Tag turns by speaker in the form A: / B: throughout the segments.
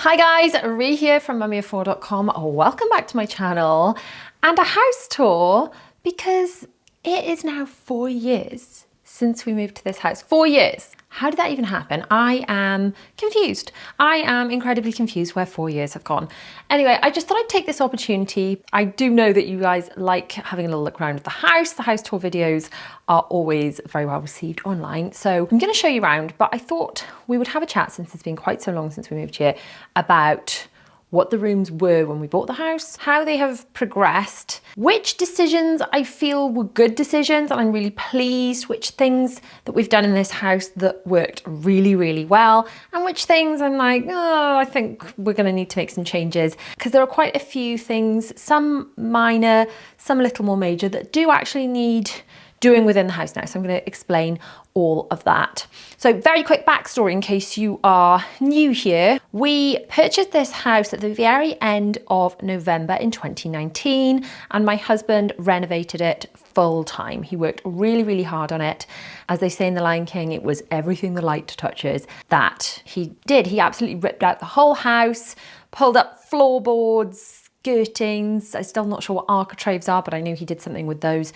A: Hi guys, Ree here from mummyoffour.com. Welcome back to my channel and a house tour because it is now 4 years since we moved to this house. 4 years. How did that even happen? I am confused. I am incredibly confused where 4 years have gone. Anyway, I just thought I'd take this opportunity. I do know that you guys like having a little look around the house. The house tour videos are always very well received online. So I'm going to show you around, but I thought we would have a chat, since it's been quite so long since we moved here, about what the rooms were when we bought the house, how they have progressed, which decisions I feel were good decisions and I'm really pleased, which things that we've done in this house that worked really, really well, and which things I'm like, oh, I think we're gonna need to make some changes, because there are quite a few things, some minor, some a little more major, that do actually need doing within the house now. So I'm going to explain all of that. So very quick backstory in case you are new here. We purchased this house at the very end of November in 2019, and my husband renovated it full time. He worked really, really hard on it. As they say in The Lion King, it was everything the light touches that he did. He absolutely ripped out the whole house, pulled up floorboards, skirtings. I'm still not sure what architraves are, but I knew he did something with those.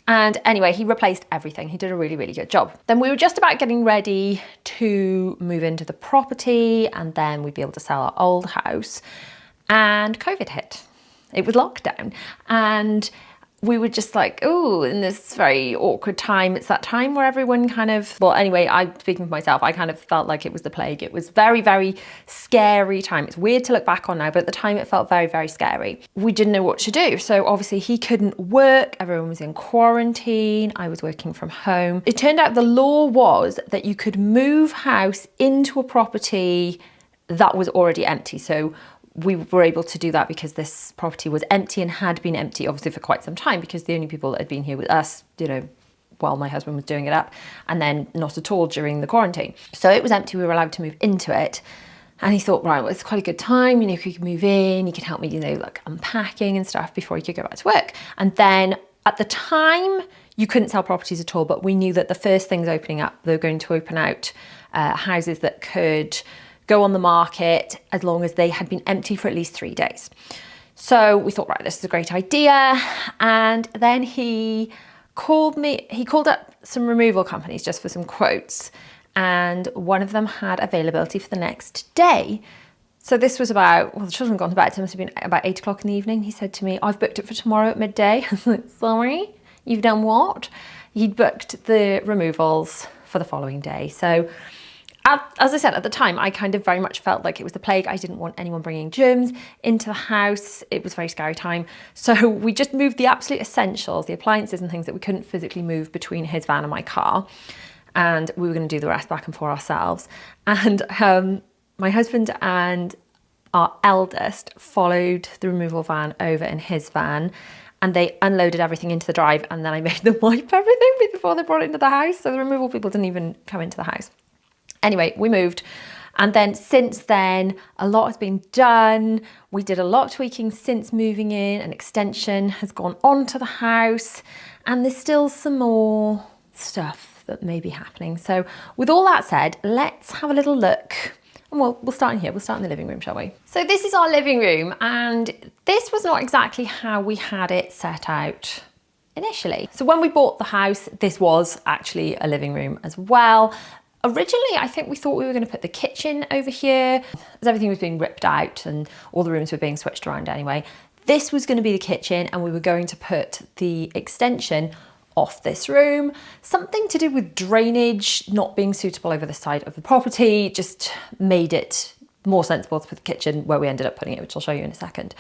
A: And anyway, he replaced everything. He did a really, really good job. Then we were just about getting ready to move into the property, and then we'd be able to sell our old house, and COVID hit. It was lockdown. And we were just like, oh, in this very awkward time. It's that time where everyone kind of, well, anyway, I'm speaking for myself, I kind of felt like it was the plague. It was very, very scary time. It's weird to look back on now, but at the time it felt very, very scary. We didn't know what to do. So obviously he couldn't work. Everyone was in quarantine. I was working from home. It turned out the law was that you could move house into a property that was already empty. So we were able to do that because this property was empty and had been empty obviously for quite some time, because the only people that had been here with us, you know, while my husband was doing it up, and then not at all during the quarantine. So it was empty, we were allowed to move into it. And he thought, right, well, it's quite a good time, you know, if you could move in, you could help me, you know, like unpacking and stuff before he could go back to work. And then at the time, you couldn't sell properties at all, but we knew that the first things opening up, they were going to open out houses that could go on the market as long as they had been empty for at least 3 days. So we thought, right, this is a great idea. And then he called up some removal companies just for some quotes. And one of them had availability for the next day. So this was about, well, the children had gone to bed, so it must have been about 8 o'clock in the evening. He said to me, I've booked it for tomorrow at midday. I was like, sorry, you've done what? He'd booked the removals for the following day. So as I said, at the time, I kind of very much felt like it was the plague. I didn't want anyone bringing germs into the house. It was a very scary time. So we just moved the absolute essentials, the appliances and things that we couldn't physically move between his van and my car. And we were going to do the rest back and forth ourselves. And my husband and our eldest followed the removal van over in his van, and they unloaded everything into the drive, and then I made them wipe everything before they brought it into the house. So the removal people didn't even come into the house. Anyway, we moved, and then since then a lot has been done. We did a lot of tweaking since moving in. An extension has gone on to the house, and there's still some more stuff that may be happening. So with all that said, let's have a little look, and we'll start in here. We'll start in the living room, shall we? So this is our living room, and this was not exactly how we had it set out initially. So when we bought the house, this was actually a living room as well. Originally, I think we thought we were going to put the kitchen over here, as everything was being ripped out and all the rooms were being switched around anyway. This was going to be the kitchen, and we were going to put the extension off this room. Something to do with drainage not being suitable over the side of the property just made it more sensible to put the kitchen where we ended up putting it, which I'll show you in a second.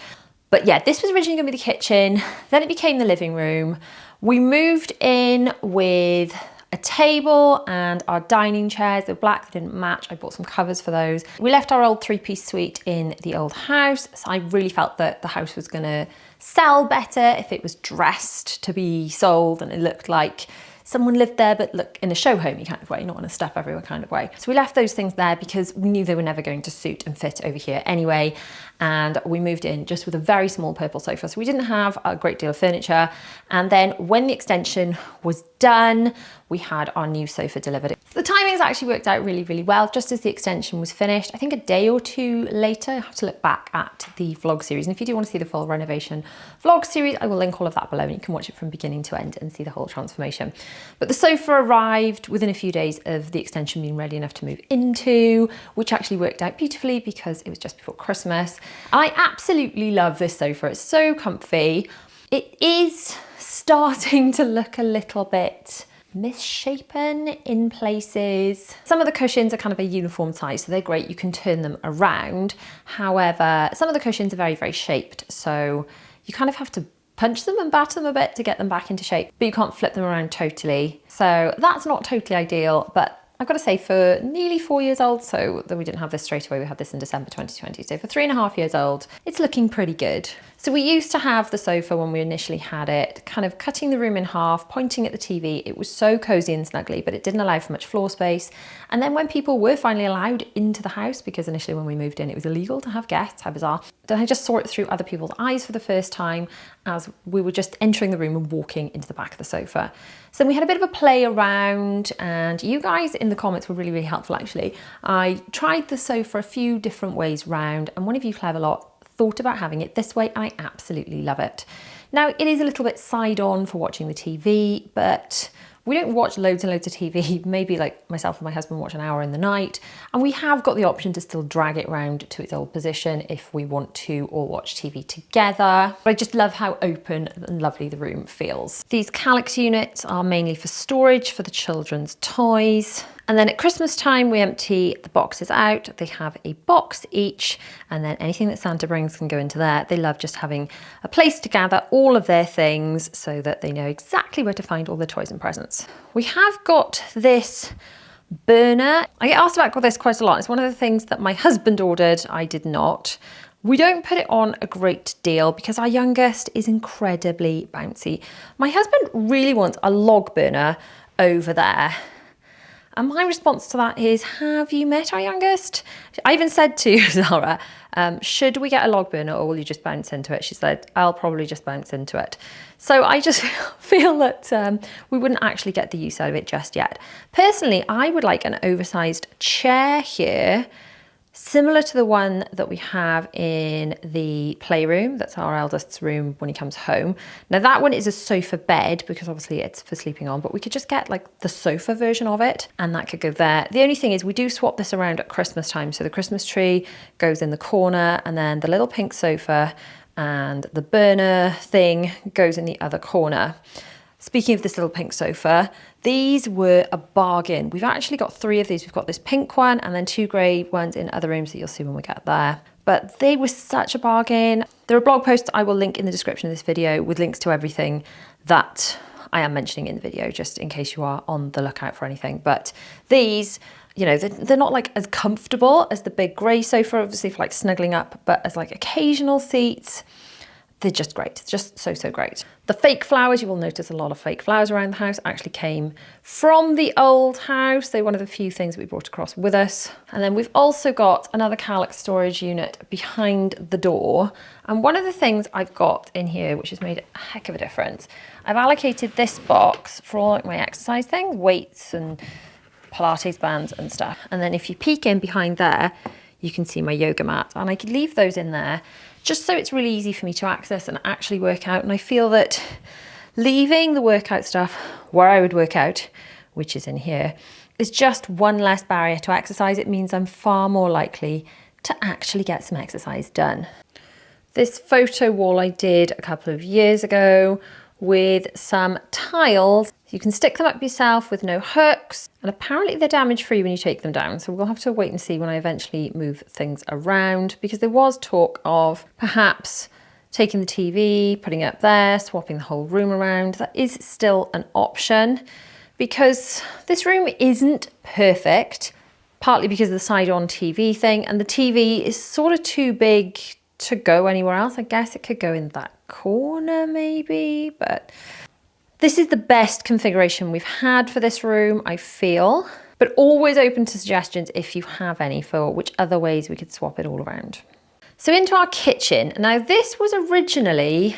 A: But yeah, this was originally going to be the kitchen, then it became the living room. We moved in with a table and our dining chairs. They were black, they didn't match. I bought some covers for those. We left our old 3-piece suite in the old house. So I really felt that the house was gonna sell better if it was dressed to be sold and it looked like someone lived there, but look, in a show homey kind of way, not in a stuff everywhere kind of way. So we left those things there because we knew they were never going to suit and fit over here anyway. And we moved in just with a very small purple sofa. So we didn't have a great deal of furniture. And then when the extension was done, we had our new sofa delivered. The timings actually worked out really, really well, just as the extension was finished. I think a day or two later. I have to look back at the vlog series. And if you do want to see the full renovation vlog series, I will link all of that below and you can watch it from beginning to end and see the whole transformation. But the sofa arrived within a few days of the extension being ready enough to move into, which actually worked out beautifully because it was just before Christmas. I absolutely love this sofa. It's so comfy. It is starting to look a little bit misshapen in places. Some of the cushions are kind of a uniform size, so they're great. You can turn them around. However, some of the cushions are very, very shaped. So you kind of have to punch them and batter them a bit to get them back into shape, but you can't flip them around totally. So that's not totally ideal, but I've got to say for nearly 4 years old, so that we didn't have this straight away, we had this in December 2020. So for 3.5 years old, it's looking pretty good. So we used to have the sofa when we initially had it, kind of cutting the room in half, pointing at the TV. It was so cozy and snuggly, but it didn't allow for much floor space. And then when people were finally allowed into the house, because initially when we moved in, it was illegal to have guests, how bizarre. Then I just saw it through other people's eyes for the first time as we were just entering the room and walking into the back of the sofa. So we had a bit of a play around, and you guys in the comments were really, really helpful actually. I tried the sofa a few different ways round, and one of you clever lot thought about having it this way, and I absolutely love it. Now, it is a little bit side on for watching the TV, but we don't watch loads and loads of TV. Maybe like myself and my husband watch an hour in the night, and we have got the option to still drag it round to its old position if we want to, or watch TV together. But I just love how open and lovely the room feels. These Kallax units are mainly for storage for the children's toys. And then at Christmas time, we empty the boxes out. They have a box each, and then anything that Santa brings can go into there. They love just having a place to gather all of their things so that they know exactly where to find all the toys and presents. We have got this burner. I get asked about this quite a lot. It's one of the things that my husband ordered. I did not. We don't put it on a great deal because our youngest is incredibly bouncy. My husband really wants a log burner over there. And my response to that is, have you met our youngest? I even said to Zara, should we get a log burner or will you just bounce into it? She said, I'll probably just bounce into it. So I just feel that we wouldn't actually get the use out of it just yet. Personally, I would like an oversized chair here, similar to the one that we have in the playroom. That's our eldest's room when he comes home. Now that one is a sofa bed because obviously it's for sleeping on, but we could just get like the sofa version of it and that could go there. The only thing is we do swap this around at Christmas time. So the Christmas tree goes in the corner and then the little pink sofa and the burner thing goes in the other corner. Speaking of this little pink sofa, these were a bargain. We've actually got 3 of these. We've got this pink one and then 2 grey ones in other rooms that you'll see when we get there. But they were such a bargain. There are blog posts I will link in the description of this video with links to everything that I am mentioning in the video, just in case you are on the lookout for anything. But these, you know, they're not like as comfortable as the big grey sofa, obviously for like snuggling up, but as like occasional seats, they're just great, just so, so great. The fake flowers, you will notice a lot of fake flowers around the house, actually came from the old house. They're one of the few things that we brought across with us. And then we've also got another Kallax storage unit behind the door. And one of the things I've got in here, which has made a heck of a difference, I've allocated this box for all like my exercise things, weights and Pilates bands and stuff. And then if you peek in behind there, you can see my yoga mat, and I could leave those in there just so it's really easy for me to access and actually work out. And I feel that leaving the workout stuff where I would work out, which is in here, is just one less barrier to exercise. It means I'm far more likely to actually get some exercise done. This photo wall I did a couple of years ago with some tiles. You can stick them up yourself with no hooks, and apparently they're damage free when you take them down. So we'll have to wait and see when I eventually move things around, because there was talk of perhaps taking the TV, putting it up there, swapping the whole room around. That is still an option because this room isn't perfect, partly because of the side-on TV thing, and the TV is sort of too big to go anywhere else. I guess it could go in that corner maybe, but this is the best configuration we've had for this room, I feel, but always open to suggestions if you have any for which other ways we could swap it all around. So into our kitchen. Now this was originally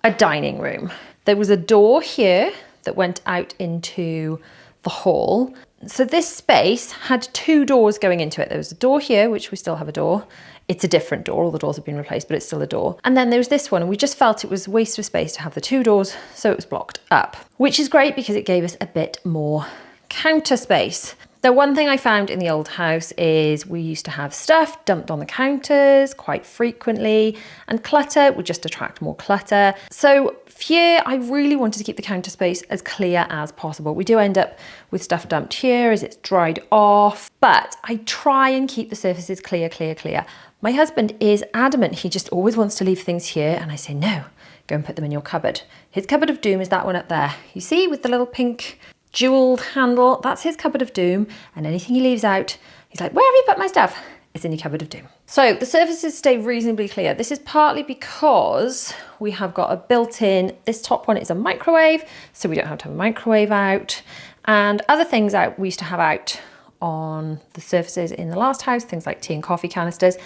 A: a dining room. There was a door here that went out into the hall. So this space had 2 doors going into it. There was a door here, which we still have a door. It's a different door. All the doors have been replaced, but it's still a door. And then there was this one, and we just felt it was a waste of space to have the 2 doors, so it was blocked up, which is great because it gave us a bit more counter space. The one thing I found in the old house is we used to have stuff dumped on the counters quite frequently, and clutter would just attract more clutter. So here, I really wanted to keep the counter space as clear as possible. We do end up with stuff dumped here as it's dried off, but I try and keep the surfaces clear, clear, clear. My husband is adamant. He just always wants to leave things here, and I say, no, go and put them in your cupboard. His cupboard of doom is that one up there. You see, with the little pink jeweled handle, that's his cupboard of doom, and anything he leaves out, he's like, where have you put my stuff? It's in your cupboard of doom. So the surfaces stay reasonably clear. This is partly because we have got a built-in, this top one is a microwave, so we don't have to have a microwave out, and other things out we used to have out on the surfaces in the last house, things like tea and coffee canisters,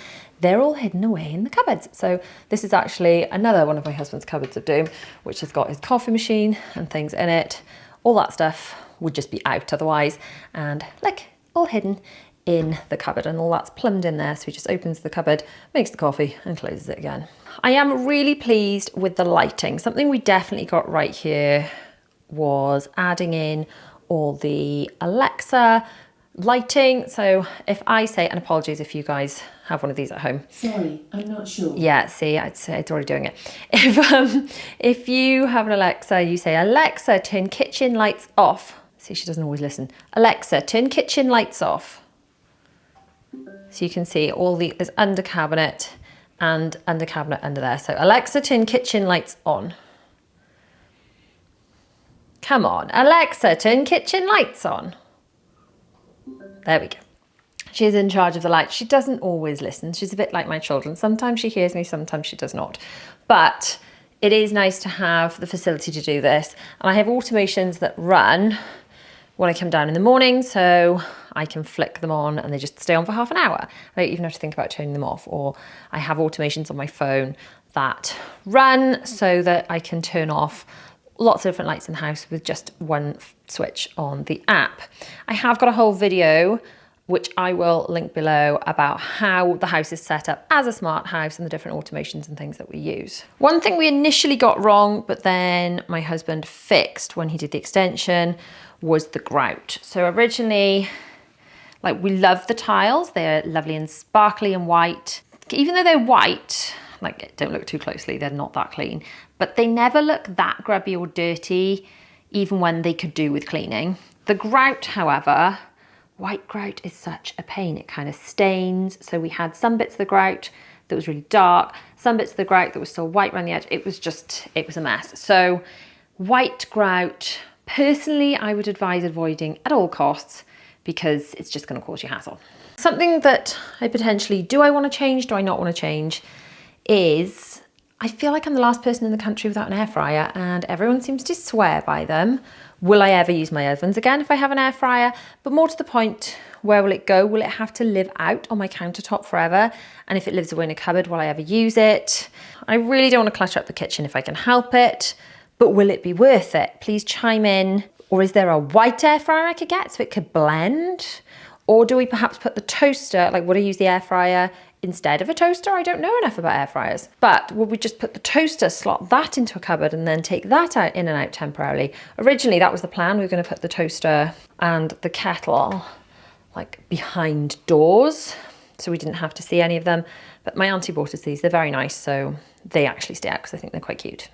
A: they're all hidden away in the cupboards. So this is actually another one of my husband's cupboards of doom, which has got his coffee machine and things in it. All that stuff would just be out otherwise, and look, all hidden in the cupboard, and all that's plumbed in there. So he just opens the cupboard, makes the coffee and closes it again. I am really pleased with the lighting. Something we definitely got right here was adding in all the Alexa lighting. So if I say, and apologies if you guys have one of these at home.
B: Sorry, I'm not sure.
A: Yeah, see, I'd say it's already doing it. If you have an Alexa, you say, Alexa, turn kitchen lights off. See, she doesn't always listen. Alexa, turn kitchen lights off. So you can see all there's under cabinet and under cabinet under there. So Alexa, turn kitchen lights on. Come on, Alexa, turn kitchen lights on. There we go. She's in charge of the lights. She doesn't always listen. She's a bit like my children. Sometimes she hears me, sometimes she does not. But it is nice to have the facility to do this. And I have automations that run when I come down in the morning, so I can flick them on and they just stay on for half an hour. I don't even have to think about turning them off. Or I have automations on my phone that run so that I can turn off lots of different lights in the house with just one switch on the app. I have got a whole video which I will link below about how the house is set up as a smart house and the different automations and things that we use. One thing we initially got wrong, but then my husband fixed when he did the extension, was the grout. So originally, like, we love the tiles. They're lovely and sparkly and white. Even though they're white, like, don't look too closely, they're not that clean, but they never look that grubby or dirty, even when they could do with cleaning. The grout, however, white grout is such a pain. It kind of stains. So we had some bits of the grout that was really dark, some bits of the grout that was still white around the edge. It was a mess. So white grout, personally, I would advise avoiding at all costs because it's just going to cause you hassle. Something that I potentially, do I want to change, do I not want to change, is I feel like I'm the last person in the country without an air fryer, and everyone seems to swear by them. Will I ever use my ovens again if I have an air fryer? But more to the point, where will it go? Will it have to live out on my countertop forever? And if it lives away in a cupboard, will I ever use it? I really don't want to clutter up the kitchen if I can help it, but will it be worth it? Please chime in. Or is there a white air fryer I could get so it could blend? Or do we perhaps put the toaster, like, would I use the air fryer instead of a toaster? I don't know enough about air fryers. But would we just put the toaster, slot that into a cupboard and then take that out in and out temporarily? Originally, that was the plan. We were going to put the toaster and the kettle like behind doors, so we didn't have to see any of them. But my auntie bought us these. They're very nice, so they actually stay out because I think they're quite cute.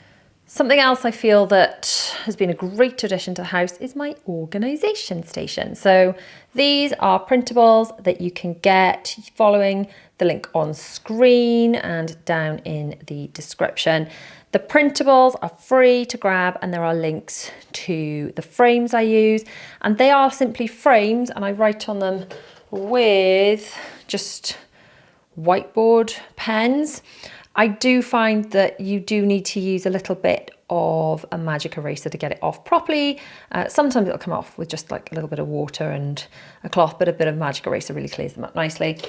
A: Something else I feel that has been a great addition to the house is my organisation station. So these are printables that you can get following the link on screen and down in the description. The printables are free to grab, and there are links to the frames I use, and they are simply frames, and I write on them with just whiteboard pens. I do find that you do need to use a little bit of a magic eraser to get it off properly. Sometimes it'll come off with just like a little bit of water and a cloth, but a bit of magic eraser really clears them up nicely.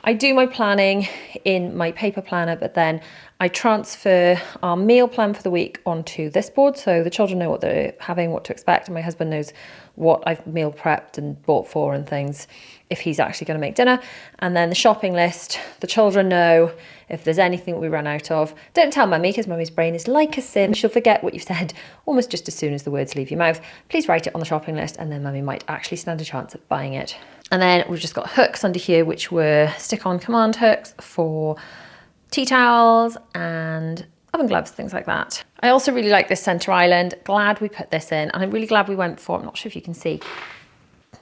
A: I do my planning in my paper planner, but then I transfer our meal plan for the week onto this board, so the children know what they're having, what to expect, and my husband knows what I've meal prepped and bought for and things if he's actually going to make dinner. And then the shopping list, the children know if there's anything that we run out of. Don't tell mummy, because mummy's brain is like a sieve. She'll forget what you've said almost just as soon as the words leave your mouth. Please write it on the shopping list, and then mummy might actually stand a chance of buying it. And then we've just got hooks under here, which were stick-on command hooks for tea towels and oven gloves, things like that. I also really like this centre island. Glad we put this in, and I'm really glad we went for, I'm not sure if you can see,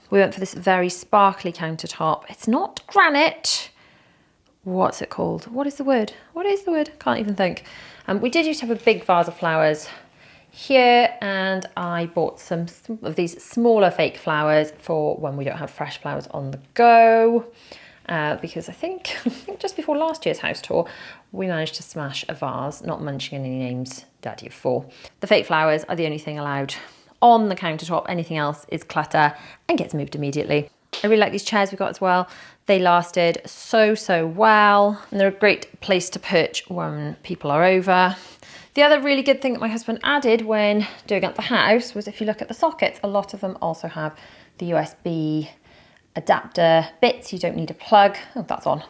A: we went for this very sparkly countertop. It's not granite. What's it called? What is the word? What is the word? Can't even think. We did used to have a big vase of flowers here, and I bought some of these smaller fake flowers for when we don't have fresh flowers on the go. Because I think just before last year's house tour, we managed to smash a vase, not mentioning any names, Daddy of 4. The fake flowers are the only thing allowed on the countertop. Anything else is clutter and gets moved immediately. I really like these chairs we got as well. They lasted so well, and they're a great place to perch when people are over. The other really good thing that my husband added when doing up the house was, if you look at the sockets, a lot of them also have the USB adapter bits. You don't need a plug. Oh, that's on.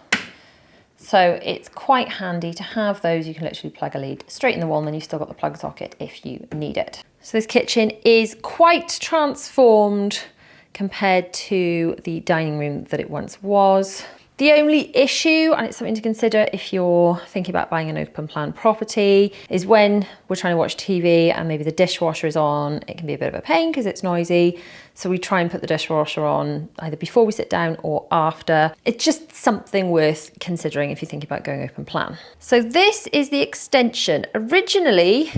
A: So it's quite handy to have those. You can literally plug a lead straight in the wall, and then you've still got the plug socket if you need it. So this kitchen is quite transformed compared to the dining room that it once was. The only issue, and it's something to consider if you're thinking about buying an open plan property, is when we're trying to watch TV and maybe the dishwasher is on, it can be a bit of a pain because it's noisy. So we try and put the dishwasher on either before we sit down or after. It's just something worth considering if you're thinking about going open plan. So this is the extension. Originally,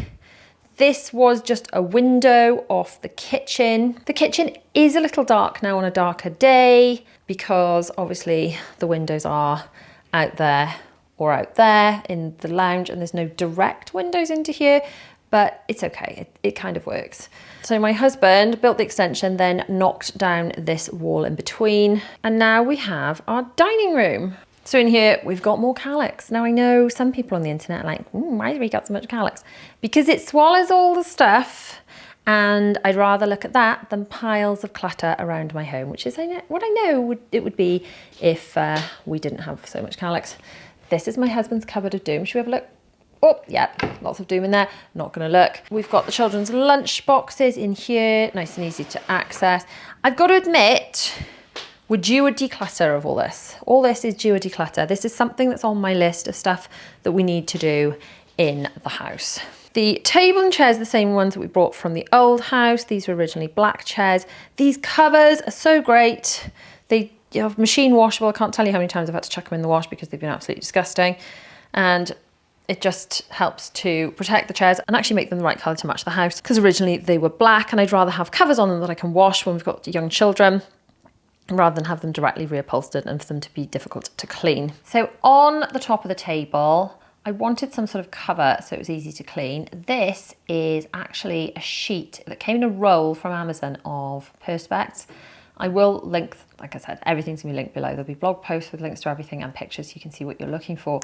A: this was just a window off the kitchen. The kitchen is a little dark now on a darker day because obviously the windows are out there or out there in the lounge, and there's no direct windows into here, but it's okay, it kind of works. So my husband built the extension, then knocked down this wall in between, and now we have our dining room. So in here, we've got more Kallax. Now I know some people on the internet are like, why have we got so much Kallax? Because it swallows all the stuff, and I'd rather look at that than piles of clutter around my home, which is what I know it would be if we didn't have so much Kallax. This is my husband's cupboard of doom. Should we have a look? Oh, yeah, lots of doom in there. Not gonna look. We've got the children's lunch boxes in here, nice and easy to access. I've got to admit, we're due a declutter of all this. All this is due a declutter. This is something that's on my list of stuff that we need to do in the house. The table and chairs are the same ones that we brought from the old house. These were originally black chairs. These covers are so great. They are machine washable. I can't tell you how many times I've had to chuck them in the wash because they've been absolutely disgusting. And it just helps to protect the chairs and actually make them the right colour to match the house, because originally they were black, and I'd rather have covers on them that I can wash when we've got young children, rather than have them directly reupholstered and for them to be difficult to clean. So on the top of the table, I wanted some sort of cover so it was easy to clean. This is actually a sheet that came in a roll from Amazon of Perspex. I will link, like I said, everything's gonna be linked below. There'll be blog posts with links to everything and pictures so you can see what you're looking for.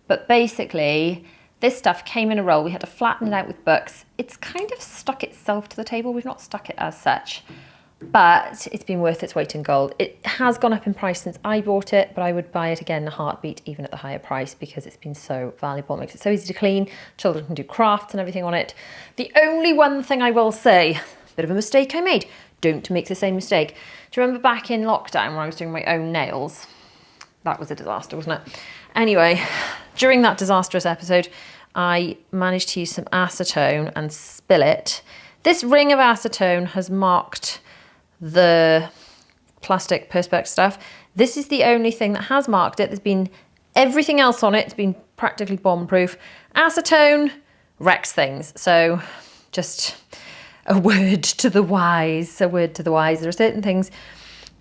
A: But basically, this stuff came in a roll. We had to flatten it out with books. It's kind of stuck itself to the table. We've not stuck it as such, but it's been worth its weight in gold. It has gone up in price since I bought it, but I would buy it again in a heartbeat, even at the higher price, because it's been so valuable. It makes it so easy to clean. Children can do crafts and everything on it. The only one thing I will say, bit of a mistake I made. Don't make the same mistake. Do you remember back in lockdown when I was doing my own nails? That was a disaster, wasn't it? Anyway, during that disastrous episode, I managed to use some acetone and spill it. This ring of acetone has marked the plastic Perspex stuff. This is the only thing that has marked it. There's been everything else on it. It's been practically bomb-proof. Acetone wrecks things. So just a word to the wise, There are certain things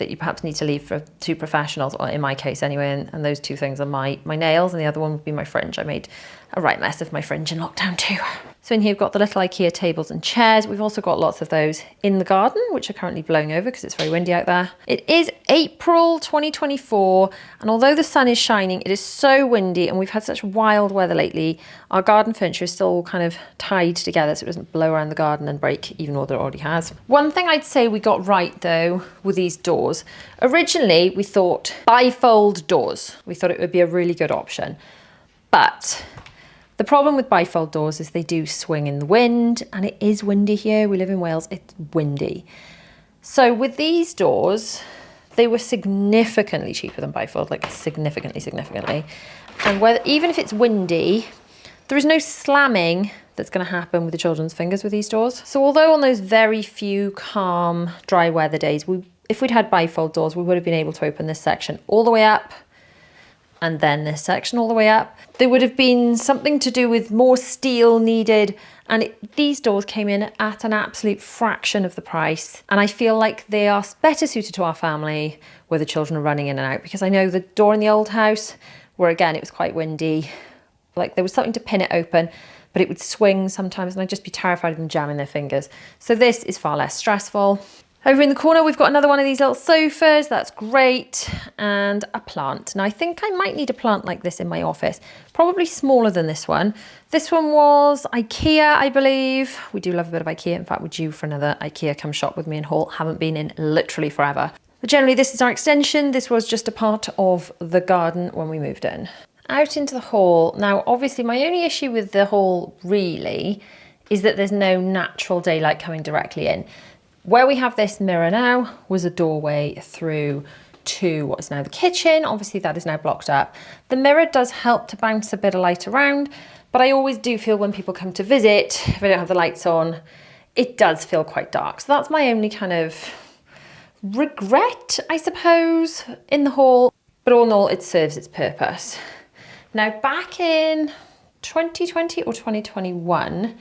A: that you perhaps need to leave for two professionals, or in my case anyway, and those two things are my nails, and the other one would be my fringe. I made a right mess of my fringe in lockdown too. So in here we've got the little IKEA tables and chairs. We've also got lots of those in the garden, which are currently blowing over because it's very windy out there. It is April 2024, and although the sun is shining, it is so windy and we've had such wild weather lately. Our garden furniture is still kind of tied together so it doesn't blow around the garden and break, even though it already has. One thing I'd say we got right though with these doors. Originally we thought bifold doors. We thought it would be a really good option, but the problem with bifold doors is they do swing in the wind, and it is windy here. We live in Wales, it's windy. So with these doors, they were significantly cheaper than bifold, like significantly. And even if it's windy, there is no slamming that's going to happen with the children's fingers with these doors. So although on those very few calm, dry weather days, if we'd had bifold doors, we would have been able to open this section all the way up, and then this section all the way up. There would have been something to do with more steel needed, and these doors came in at an absolute fraction of the price. And I feel like they are better suited to our family where the children are running in and out, because I know the door in the old house, where again, it was quite windy, like there was something to pin it open, but it would swing sometimes and I'd just be terrified of them jamming their fingers. So this is far less stressful. Over in the corner, we've got another one of these little sofas. That's great. And a plant. Now, I think I might need a plant like this in my office. Probably smaller than this one. This one was IKEA, I believe. We do love a bit of IKEA. In fact, we're due for another IKEA come shop with me and haul. Haven't been in literally forever. But generally, this is our extension. This was just a part of the garden when we moved in. Out into the hall. Now, obviously, my only issue with the hall, really, is that there's no natural daylight coming directly in. Where we have this mirror now was a doorway through to what is now the kitchen. Obviously that is now blocked up. The mirror does help to bounce a bit of light around, but I always do feel when people come to visit, if I don't have the lights on, it does feel quite dark. So that's my only kind of regret, I suppose, in the hall. But all in all, it serves its purpose. Now back in 2020 or 2021,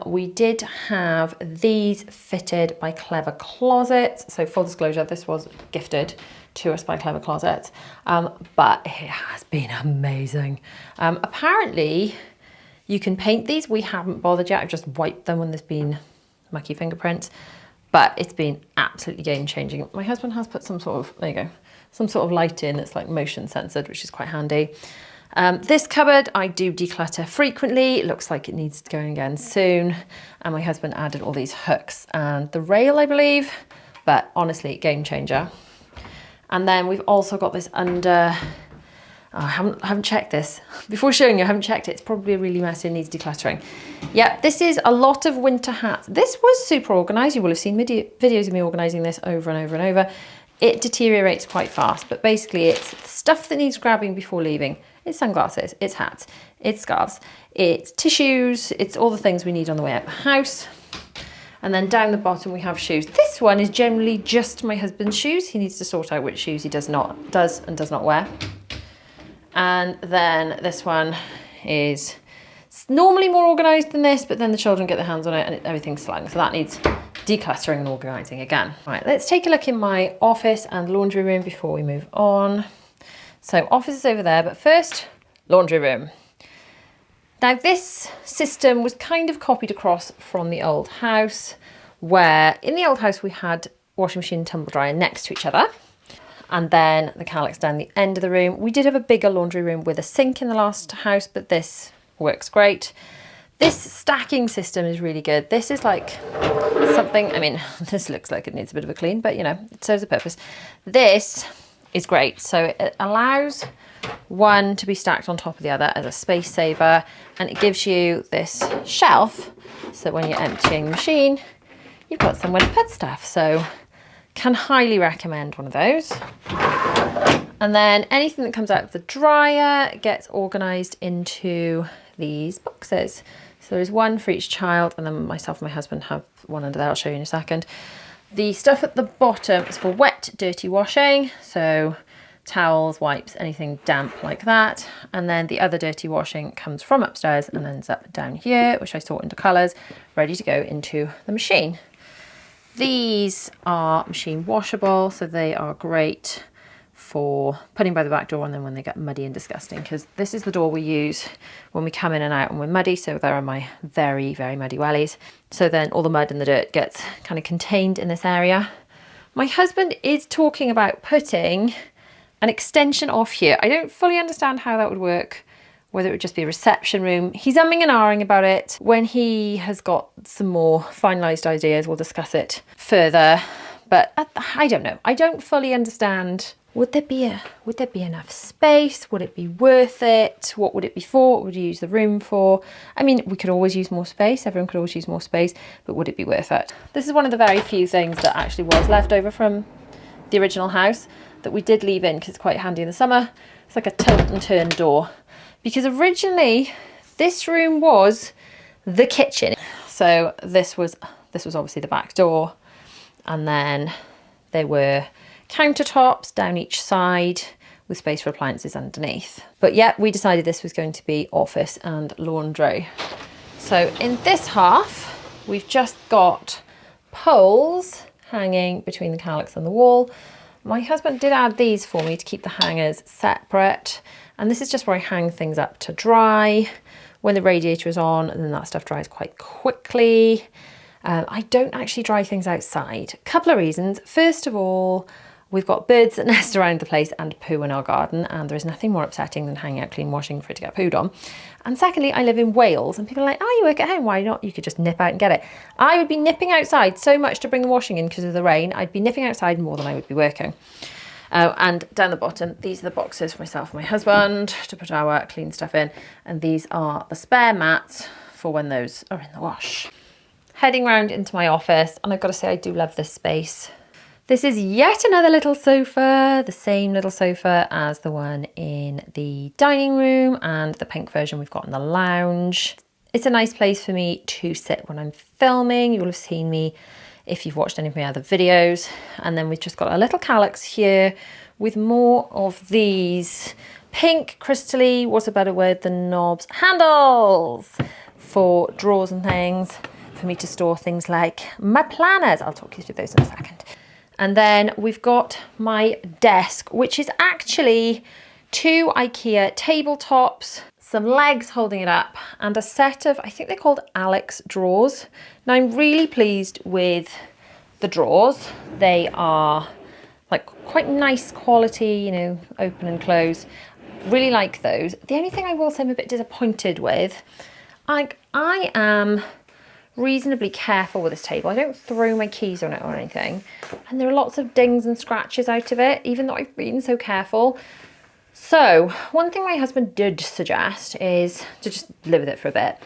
A: we did have these fitted by Clever Closets. So full disclosure, this was gifted to us by Clever Closets, but it has been amazing. Apparently you can paint these. We haven't bothered yet. I've just wiped them when there's been mucky fingerprints, but it's been absolutely game changing. My husband has put some sort of, there you go, some sort of light in that's like motion censored, which is quite handy. This cupboard I do declutter frequently. It looks like it needs to go in again soon. And my husband added all these hooks and the rail, I believe, but honestly, game changer. And then we've also got this under, I haven't checked this. Before showing you, I haven't checked it. It's probably really messy and needs decluttering. Yeah, this is a lot of winter hats. This was super organized. You will have seen videos of me organizing this over and over and over. It deteriorates quite fast, but basically it's stuff that needs grabbing before leaving. It's sunglasses, it's hats, it's scarves, it's tissues, it's all the things we need on the way out the house. And then down the bottom we have shoes. This one is generally just my husband's shoes. He needs to sort out which shoes he does and does not wear. And then this one is normally more organised than this, but then the children get their hands on it and everything's slung. So that needs decluttering and organising again. Right, let's take a look in my office and laundry room before we move on. So office is over there, but first, laundry room. Now this system was kind of copied across from the old house, where in the old house we had washing machine and tumble dryer next to each other. And then the Kallax down the end of the room. We did have a bigger laundry room with a sink in the last house, but this works great. This stacking system is really good. This is like something, I mean, this looks like it needs a bit of a clean, but you know, it serves a purpose. This is great. So it allows one to be stacked on top of the other as a space saver, and it gives you this shelf so when you're emptying the machine, you've got somewhere to put stuff. So can highly recommend one of those. And then anything that comes out of the dryer gets organised into these boxes. So there's one for each child, and then myself and my husband have one under there. I'll show you in a second. The stuff at the bottom is for wet, dirty washing. So towels, wipes, anything damp like that. And then the other dirty washing comes from upstairs and ends up down here, which I sort into colours, ready to go into the machine. These are machine washable, so they are great for putting by the back door and then when they get muddy and disgusting, because this is the door we use when we come in and out and we're muddy. So there are my very, very muddy wellies. So then all the mud and the dirt gets kind of contained in this area. My husband is talking about putting an extension off here. I don't fully understand how that would work, whether it would just be a reception room. He's umming and ahhing about it. When he has got some more finalised ideas, we'll discuss it further. But I don't know. I don't fully understand. Would there be enough space? Would it be worth it? What would it be for? What would you use the room for? I mean, we could always use more space. Everyone could always use more space, but would it be worth it? This is one of the very few things that actually was left over from the original house that we did leave in because it's quite handy in the summer. It's like a tilt and turn door, because originally this room was the kitchen. So this was obviously the back door, and then there were countertops down each side with space for appliances underneath. But yeah, we decided this was going to be office and laundry. So in this half, we've just got poles hanging between the Kallax and the wall. My husband did add these for me to keep the hangers separate. And this is just where I hang things up to dry when the radiator is on, and then that stuff dries quite quickly. I don't actually dry things outside. A couple of reasons. First of all, we've got birds that nest around the place and poo in our garden, and there is nothing more upsetting than hanging out clean washing for it to get pooed on. And secondly, I live in Wales and people are like, oh, you work at home, why not? You could just nip out and get it. I would be nipping outside so much to bring the washing in because of the rain. I'd be nipping outside more than I would be working. And down the bottom, these are the boxes for myself and my husband to put our clean stuff in. And these are the spare mats for when those are in the wash. Heading round into my office, and I've got to say I do love this space. This is yet another little sofa, the same little sofa as the one in the dining room and the pink version we've got in the lounge. It's a nice place for me to sit when I'm filming. You will have seen me if you've watched any of my other videos. And then we've just got a little Kallax here with more of these pink crystally, what's a better word than knobs, handles for drawers and things, for me to store things like my planners. I'll talk you through those in a second. And then we've got my desk, which is actually 2 IKEA tabletops, some legs holding it up, and a set of, I think they're called Kallax drawers. Now I'm really pleased with the drawers. They are like quite nice quality, you know, open and close. Really like those. The only thing I will say I'm a bit disappointed with, I am reasonably careful with this table. I don't throw my keys on it or anything. And there are lots of dings and scratches out of it, even though I've been so careful. So one thing my husband did suggest is to just live with it for a bit.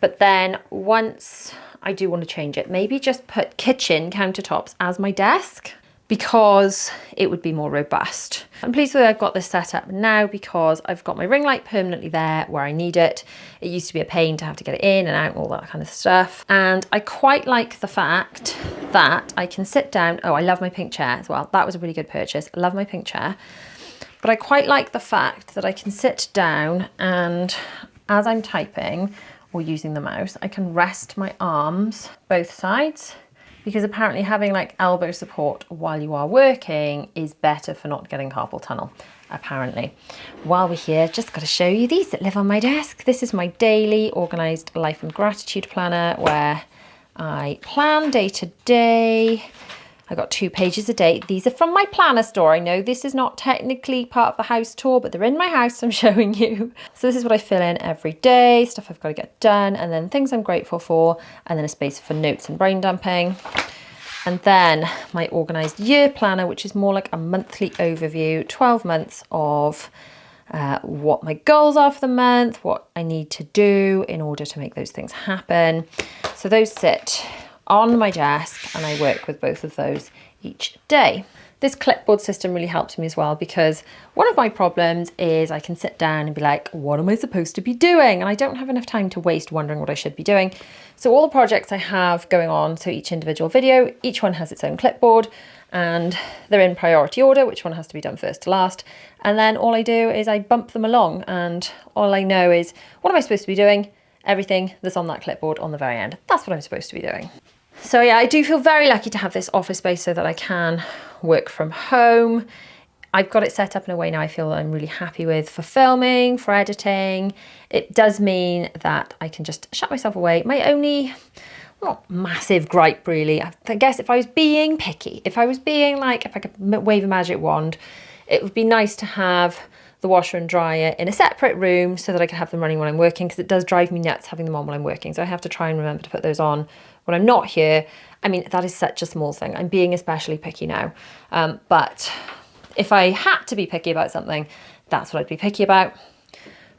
A: But then once I do want to change it, maybe just put kitchen countertops as my desk, because it would be more robust. I'm pleased that I've got this set up now because I've got my ring light permanently there where I need it. It used to be a pain to have to get it in and out and all that kind of stuff. And I quite like the fact that I can sit down. Oh, I love my pink chair as well. That was a really good purchase. I love my pink chair. But I quite like the fact that I can sit down and as I'm typing or using the mouse, I can rest my arms both sides, because apparently having like elbow support while you are working is better for not getting carpal tunnel, apparently. While we're here, just got to show you these that live on my desk. This is my daily organised life and gratitude planner where I plan day to day. I got 2 pages a day. These are from my planner store. I know this is not technically part of the house tour, but they're in my house, so I'm showing you. So this is what I fill in every day, stuff I've got to get done, and then things I'm grateful for, and then a space for notes and brain dumping. And then my organised year planner, which is more like a monthly overview, 12 months of what my goals are for the month, what I need to do in order to make those things happen. So those sit on my desk and I work with both of those each day. This clipboard system really helps me as well, because one of my problems is I can sit down and be like, what am I supposed to be doing? And I don't have enough time to waste wondering what I should be doing. So all the projects I have going on, so each individual video, each one has its own clipboard and they're in priority order, which one has to be done first to last. And then all I do is I bump them along, and all I know is, what am I supposed to be doing? Everything that's on that clipboard on the very end. That's what I'm supposed to be doing. So yeah, I do feel very lucky to have this office space so that I can work from home. I've got it set up in a way now I feel that I'm really happy with for filming, for editing. It does mean that I can just shut myself away. My only, not massive gripe really, I guess if I was being picky, if I was being like, if I could wave a magic wand, it would be nice to have the washer and dryer in a separate room so that I can have them running when I'm working, because it does drive me nuts having them on while I'm working. So I have to try and remember to put those on when I'm not here. I mean, that is such a small thing. I'm being especially picky now. But if I had to be picky about something, that's what I'd be picky about.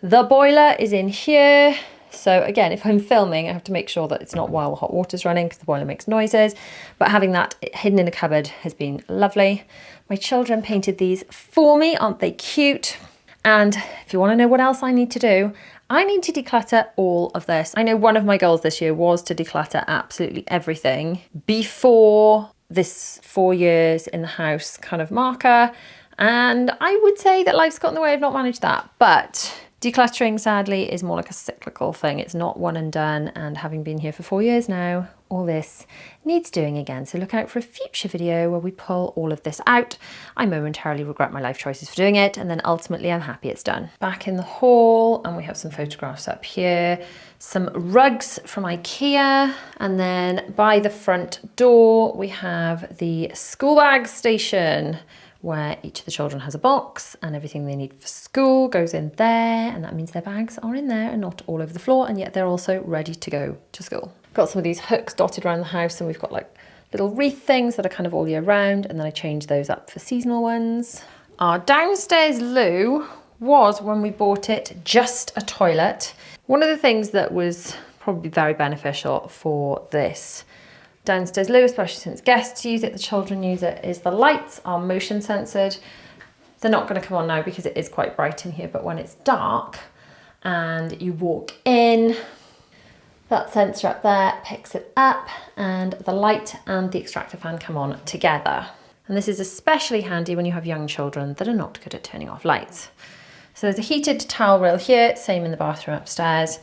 A: The boiler is in here. So again, if I'm filming, I have to make sure that it's not while the hot water's running because the boiler makes noises. But having that hidden in a cupboard has been lovely. My children painted these for me. Aren't they cute? And if you want to know what else I need to do, I need to declutter all of this. I know one of my goals this year was to declutter absolutely everything before this 4 years in the house kind of marker. And I would say that life's got in the way of not managed that. But decluttering, sadly, is more like a cyclical thing. It's not one and done. And having been here for 4 years now, all this needs doing again. So look out for a future video where we pull all of this out. I momentarily regret my life choices for doing it, and then ultimately I'm happy it's done. Back in the hall, and we have some photographs up here, some rugs from IKEA, and then by the front door we have the school bag station, where each of the children has a box and everything they need for school goes in there, and that means their bags are in there and not all over the floor, and yet they're also ready to go to school. Got some of these hooks dotted around the house, and we've got like little wreath things that are kind of all year round, and then I change those up for seasonal ones. Our downstairs loo was, when we bought it, just a toilet. One of the things that was probably very beneficial for this downstairs loo, especially since guests use it, the children use it, is the lights are motion censored. They're not going to come on now because it is quite bright in here, but when it's dark and you walk in, that sensor up there picks it up, and the light and the extractor fan come on together. And this is especially handy when you have young children that are not good at turning off lights. So there's a heated towel rail here, same in the bathroom upstairs.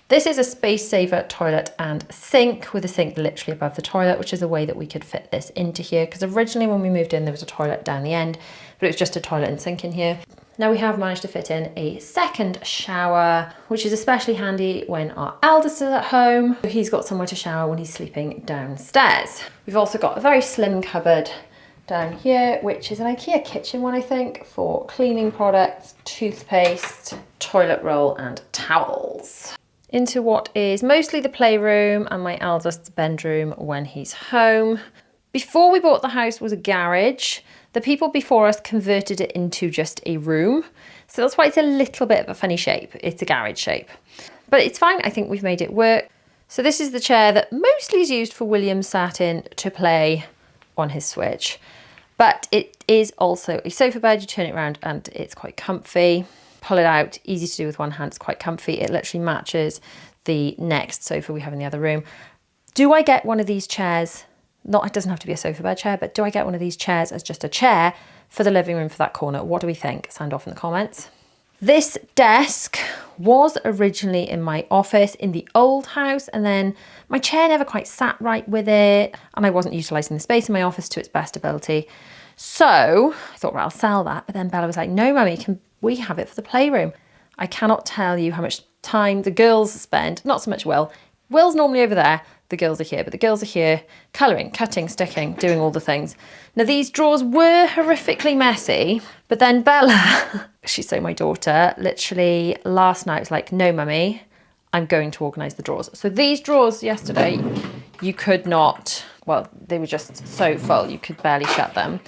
A: This is a space saver toilet and sink, with a sink literally above the toilet, which is a way that we could fit this into here, because originally when we moved in there was a toilet down the end, but it was just a toilet and sink in here. Now we have managed to fit in a second shower, which is especially handy when our eldest is at home. He's got somewhere to shower when he's sleeping downstairs. We've also got a very slim cupboard down here, which is an IKEA kitchen one, I think, for cleaning products, toothpaste, toilet roll and towels. Into what is mostly the playroom and my eldest's bedroom when he's home. Before we bought the house was a garage. The people before us converted it into just a room. So that's why it's a little bit of a funny shape. It's a garage shape. But it's fine, I think we've made it work. So this is the chair that mostly is used for William sat in to play on his Switch. But it is also a sofa bed, you turn it around and it's quite comfy. Pull it out, easy to do with one hand, it's quite comfy. It literally matches the next sofa we have in the other room. Do I get one of these chairs? It doesn't have to be a sofa bed chair, but do I get one of these chairs as just a chair for the living room for that corner? What do we think? Sound off in the comments. This desk was originally in my office in the old house, and then my chair never quite sat right with it, and I wasn't utilising the space in my office to its best ability. So I thought, well, I'll sell that. But then Bella was like, no, Mummy, can we have it for the playroom? I cannot tell you how much time the girls spend, not so much Will. Will's normally over there, the girls are here, but the girls are here colouring, cutting, sticking, doing all the things. Now these drawers were horrifically messy, but then Bella, she's so my daughter, literally last night was like, no Mummy, I'm going to organise the drawers. So these drawers yesterday, you could not, well, they were just so full, you could barely shut them.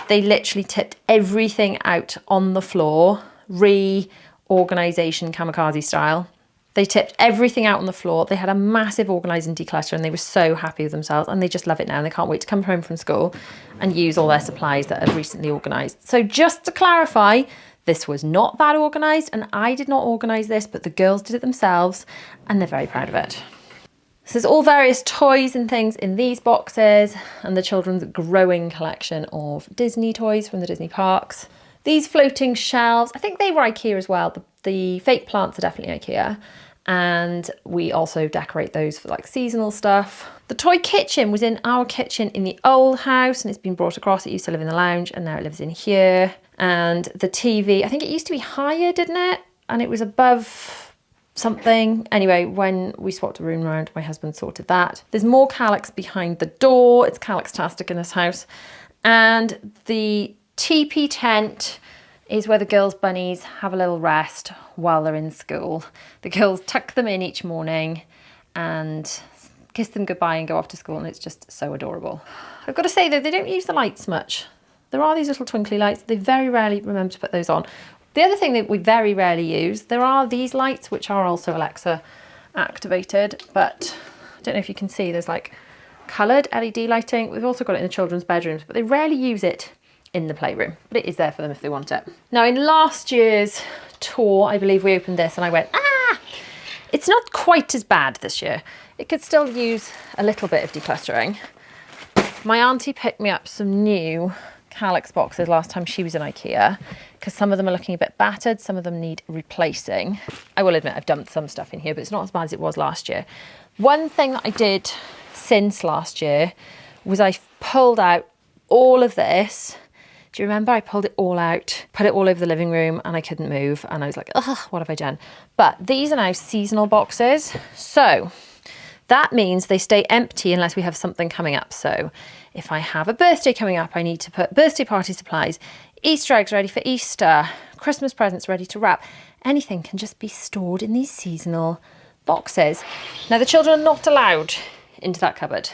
A: They literally tipped everything out on the floor, reorganisation kamikaze style. They tipped everything out on the floor. They had a massive organise and declutter, and they were so happy with themselves, and they just love it now. And they can't wait to come home from school and use all their supplies that have recently organised. So just to clarify, this was not that organised, and I did not organise this, but the girls did it themselves, and they're very proud of it. So there's all various toys and things in these boxes, and the children's growing collection of Disney toys from the Disney parks. These floating shelves, I think they were IKEA as well. The fake plants are definitely IKEA. And we also decorate those for like seasonal stuff. The toy kitchen was in our kitchen in the old house and it's been brought across. It used to live in the lounge and now it lives in here. And the TV, I think it used to be higher, didn't it? And it was above something. Anyway, when we swapped the room around, my husband sorted that. There's more Kallax behind the door. It's Kallax-tastic in this house. And the teepee tent is where the girls' bunnies have a little rest while they're in school. The girls tuck them in each morning and kiss them goodbye and go off to school, and it's just so adorable. I've got to say though, they don't use the lights much. There are these little twinkly lights. They very rarely remember to put those on. The other thing that we very rarely use, there are these lights which are also Alexa activated, but I don't know if you can see, there's like coloured LED lighting. We've also got it in the children's bedrooms, but they rarely use it in the playroom, but it is there for them if they want it. Now in last year's tour, I believe we opened this and I went, it's not quite as bad this year. It could still use a little bit of decluttering. My auntie picked me up some new Kallax boxes last time she was in IKEA because some of them are looking a bit battered, some of them need replacing. I will admit I've dumped some stuff in here, but it's not as bad as it was last year. One thing that I did since last year was I pulled out all of this. Do you remember? I pulled it all out, put it all over the living room and I couldn't move. And I was like, ugh, what have I done? But these are now seasonal boxes. So that means they stay empty unless we have something coming up. So if I have a birthday coming up, I need to put birthday party supplies, Easter eggs ready for Easter, Christmas presents ready to wrap. Anything can just be stored in these seasonal boxes. Now the children are not allowed into that cupboard.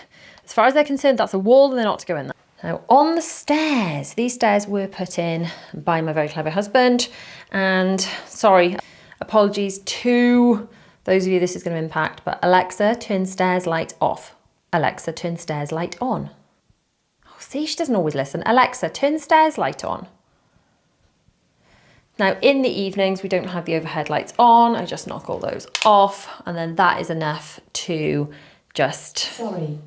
A: As far as they're concerned, that's a wall and they're not to go in there. Now on the stairs, these stairs were put in by my very clever husband, and sorry, apologies to those of you this is going to impact, but Alexa, turn stairs light off. Alexa, turn stairs light on. Oh, see, she doesn't always listen. Alexa, turn stairs light on. Now in the evenings, we don't have the overhead lights on. I just knock all those off, and then that is enough to just...
B: Sorry.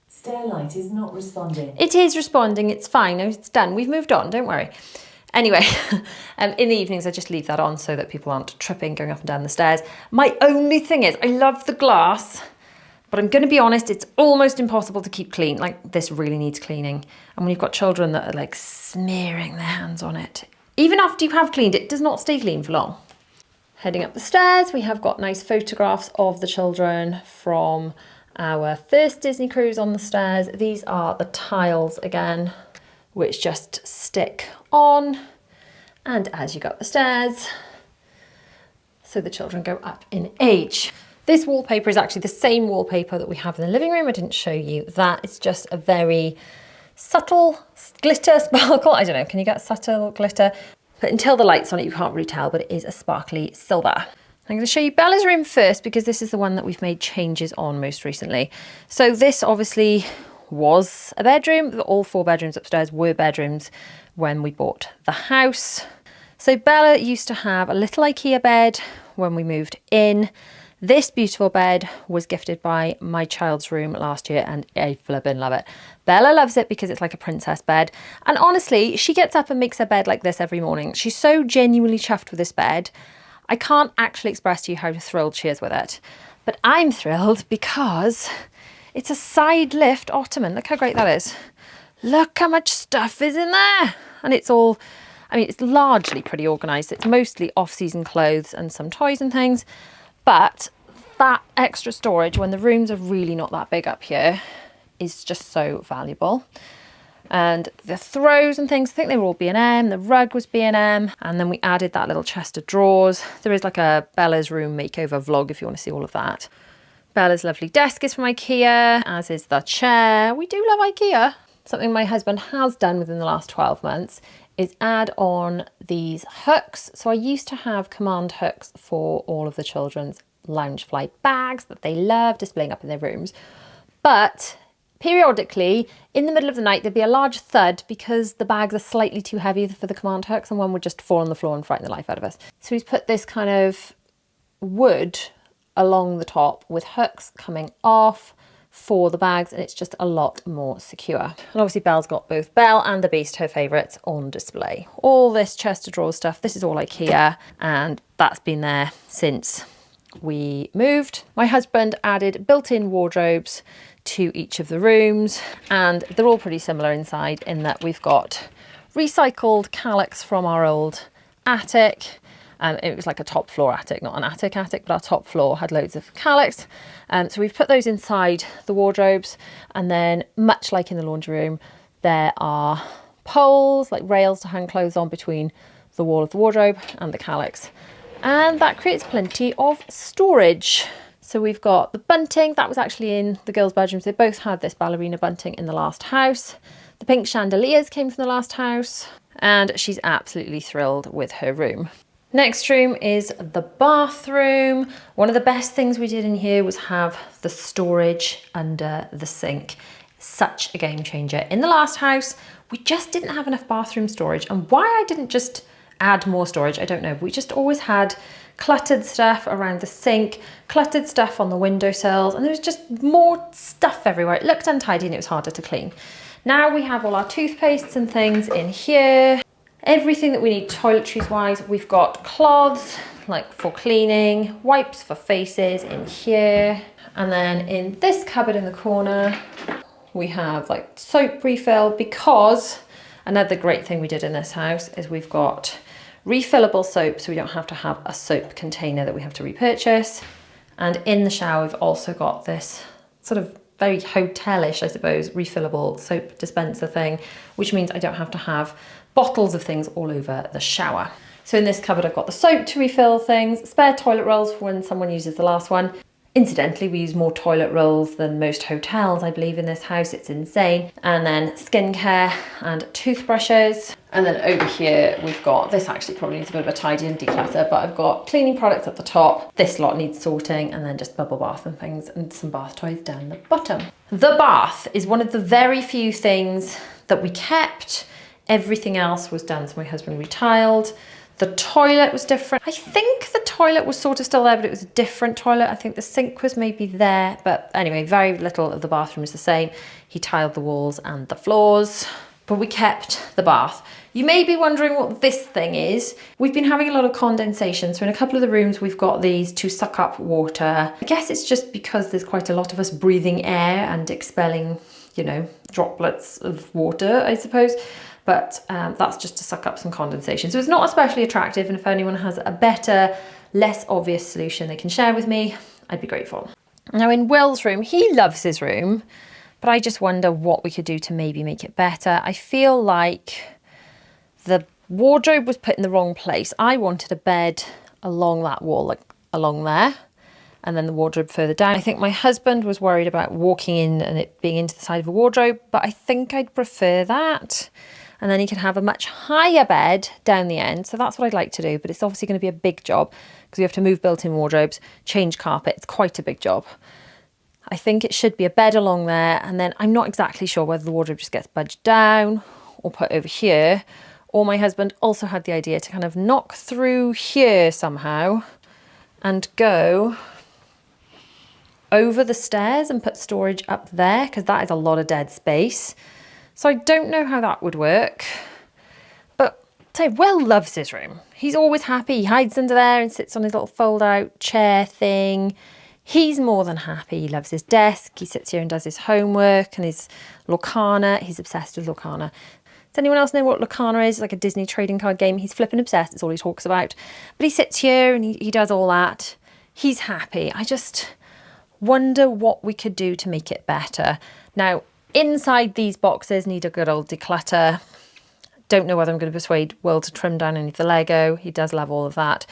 B: Stair light is not responding.
A: It is responding, it's fine, no, it's done. We've moved on, don't worry. Anyway, in the evenings I just leave that on so that people aren't tripping going up and down the stairs. My only thing is, I love the glass, but I'm going to be honest, it's almost impossible to keep clean. Like, this really needs cleaning. And when you've got children that are like smearing their hands on it, even after you have cleaned it, it does not stay clean for long. Heading up the stairs, we have got nice photographs of the children from our first Disney cruise on the stairs. These are the tiles again, which just stick on. And as you go up the stairs, so the children go up in age. This wallpaper is actually the same wallpaper that we have in the living room. I didn't show you that. It's just a very subtle glitter sparkle. I don't know, can you get subtle glitter? But until the light's on it, you can't really tell, but it is a sparkly silver. I'm going to show you Bella's room first because this is the one that we've made changes on most recently. So this obviously was a bedroom. All 4 bedrooms upstairs were bedrooms when we bought the house. So Bella used to have a little IKEA bed when we moved in. This beautiful bed was gifted by my child's room last year and I flippin' love it. Bella loves it because it's like a princess bed. And honestly, she gets up and makes her bed like this every morning. She's so genuinely chuffed with this bed. I can't actually express to you how thrilled she is with it. But I'm thrilled because it's a side lift ottoman. Look how great that is. Look how much stuff is in there. And it's all, I mean, it's largely pretty organised. It's mostly off-season clothes and some toys and things. But that extra storage, when the rooms are really not that big up here, is just so valuable. And the throws and things, I think they were all B&M, the rug was B&M, and then we added that little chest of drawers. There is like a Bella's room makeover vlog if you want to see all of that. Bella's lovely desk is from IKEA, as is the chair. We do love IKEA. Something my husband has done within the last 12 months is add on these hooks. So I used to have command hooks for all of the children's Loungefly bags that they love displaying up in their rooms. But periodically, in the middle of the night, there'd be a large thud because the bags are slightly too heavy for the command hooks and one would just fall on the floor and frighten the life out of us. So he's put this kind of wood along the top with hooks coming off for the bags, and it's just a lot more secure. And obviously Belle's got both Belle and the Beast, her favourites, on display. All this chest of drawers stuff, this is all IKEA, and that's been there since we moved. My husband added built-in wardrobes to each of the rooms, and they're all pretty similar inside in that we've got recycled Kallax from our old attic. It was like a top floor attic, not an attic, but our top floor had loads of Kallax. So we've put those inside the wardrobes, and then much like in the laundry room, there are poles, like rails to hang clothes on between the wall of the wardrobe and the Kallax. And that creates plenty of storage. So we've got the bunting, that was actually in the girls' bedrooms. They both had this ballerina bunting in the last house. The pink chandeliers came from the last house, and she's absolutely thrilled with her room. Next room is the bathroom. One of the best things we did in here was have the storage under the sink. Such a game changer. In the last house, we just didn't have enough bathroom storage, and why I didn't just add more storage, I don't know. We just always had cluttered stuff around the sink, cluttered stuff on the windowsills, and there was just more stuff everywhere. It looked untidy and it was harder to clean. Now we have all our toothpastes and things in here. Everything that we need toiletries wise. We've got cloths like for cleaning, wipes for faces in here. And then in this cupboard in the corner, we have like soap refill, because another great thing we did in this house is we've got refillable soap, so we don't have to have a soap container that we have to repurchase. And in the shower, we've also got this sort of very hotelish, I suppose, refillable soap dispenser thing, which means I don't have to have bottles of things all over the shower. So in this cupboard, I've got the soap to refill things, spare toilet rolls for when someone uses the last one. Incidentally, we use more toilet rolls than most hotels, I believe, in this house. It's insane. And then skincare and toothbrushes. And then over here, we've got, this actually probably needs a bit of a tidy and declutter, but I've got cleaning products at the top. This lot needs sorting, and then just bubble bath and things, and some bath toys down the bottom. The bath is one of the very few things that we kept. Everything else was done. So my husband retiled. The toilet was different. I think the toilet was sort of still there, but it was a different toilet. I think the sink was maybe there, but anyway, very little of the bathroom is the same. He tiled the walls and the floors, but we kept the bath. You may be wondering what this thing is. We've been having a lot of condensation. So in a couple of the rooms, we've got these to suck up water. I guess it's just because there's quite a lot of us breathing air and expelling, you know, droplets of water, I suppose. But that's just to suck up some condensation. So it's not especially attractive, and if anyone has a better, less obvious solution they can share with me, I'd be grateful. Now in Will's room, he loves his room, but I just wonder what we could do to maybe make it better. I feel like the wardrobe was put in the wrong place. I wanted a bed along that wall, like along there, and then the wardrobe further down. I think my husband was worried about walking in and it being into the side of a wardrobe, but I think I'd prefer that. And then he could have a much higher bed down the end. So that's what I'd like to do, but it's obviously going to be a big job because we have to move built-in wardrobes, change carpet. It's quite a big job. I think it should be a bed along there, and then I'm not exactly sure whether the wardrobe just gets budged down or put over here, or my husband also had the idea to kind of knock through here somehow and go over the stairs and put storage up there, because that is a lot of dead space. So I don't know how that would work, but say Will loves his room. He's always happy. He hides under there and sits on his little fold out chair thing. He's more than happy. He loves his desk. He sits here and does his homework and his Lorcana. He's obsessed with Lorcana. Does anyone else know what Lorcana is? It's like a Disney trading card game. He's flipping obsessed. It's all he talks about. But he sits here and he does all that. He's happy. I just wonder what we could do to make it better. Now, inside these boxes need a good old declutter. Don't know whether I'm going to persuade Will to trim down any of the Lego. He does love all of that.